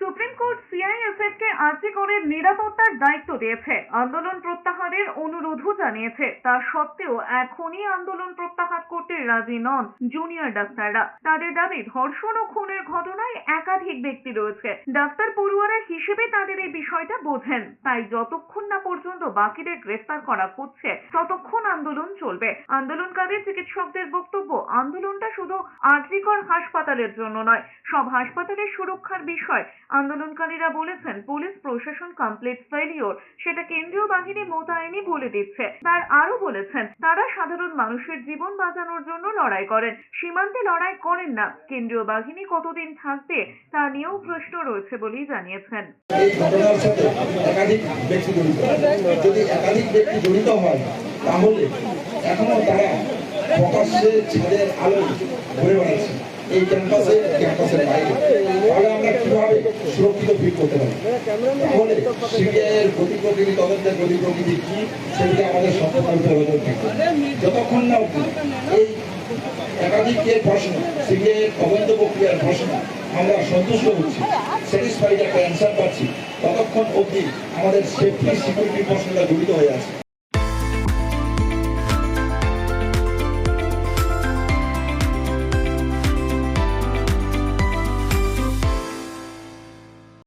Supreme court CISF কে আর্জি করে নিরাপত্তার দায়িত্ব দিয়েছে, আন্দোলন প্রত্যাহারের অনুরোধও জানিয়েছে। তা সত্ত্বেও এখনই আন্দোলন প্রত্যাহার করতে রাজি নন জুনিয়র ডাক্তাররা। তাদের দাবি, ধর্ষণ ও খুনের ঘটনায় একাধিক ব্যক্তি রয়েছে, ডাক্তার পড়ুয়ারা হিসেবে তাদের এই বিষয়টা বোঝেন। তাই যতক্ষণ না পর্যন্ত বাকিদের গ্রেফতার করা হচ্ছে ততক্ষণ আন্দোলন চলবে। আন্দোলনকারী চিকিৎসকদের বক্তব্য, আন্দোলনটা শুধু আরজিকর হাসপাতালের জন্য নয়, সব হাসপাতালের সুরক্ষার বিষয়। আন্দোলনকারীরা বলেছেন, পুলিশ প্রশাসন কমপ্লিট ফেলিওর, সেটা কেন্দ্রীয় বাহিনী মোতায়েনই বলে দিচ্ছে। তার আরো বলেছেন, তারা সাধারণ মানুষের জীবন বাঁচানোর জন্য লড়াই করেন, সীমান্তে লড়াই করেন না। কেন্দ্রীয় বাহিনী কতদিন থাকবে তা নিয়েও প্রশ্ন রয়েছে বলেই জানিয়েছেন। এই ঘটনার সাথে একাধিক ব্যক্তি জড়িত, যদি একাধিক ব্যক্তি জড়িত হয় তাহলে এখনো তারা প্রকাশ্যে ছাদের আলো ঘুরে বেড়াচ্ছে এই ক্যাম্পাসের বাইরে। তাহলে আমরা কিভাবে সুরক্ষিত ফিল করতে পারি? তাহলে সিবিআইয়ের গতি প্রকৃতি, তদন্তের গতি প্রকৃতি কি, সেদিকে আমাদের সচেতন নজর থাকবে। যতক্ষণ না এই একাধিকের প্রশ্ন, সিবিআইয়ের তদন্ত প্রক্রিয়ার প্রশ্ন আমরা সন্তুষ্ট হচ্ছি, স্যাটিসফাইড একটা অ্যান্সার পাচ্ছি, ততক্ষণ অবধি আমাদের সেফটি সিকিউরিটি প্রশ্নটা জড়িত হয়ে আছে।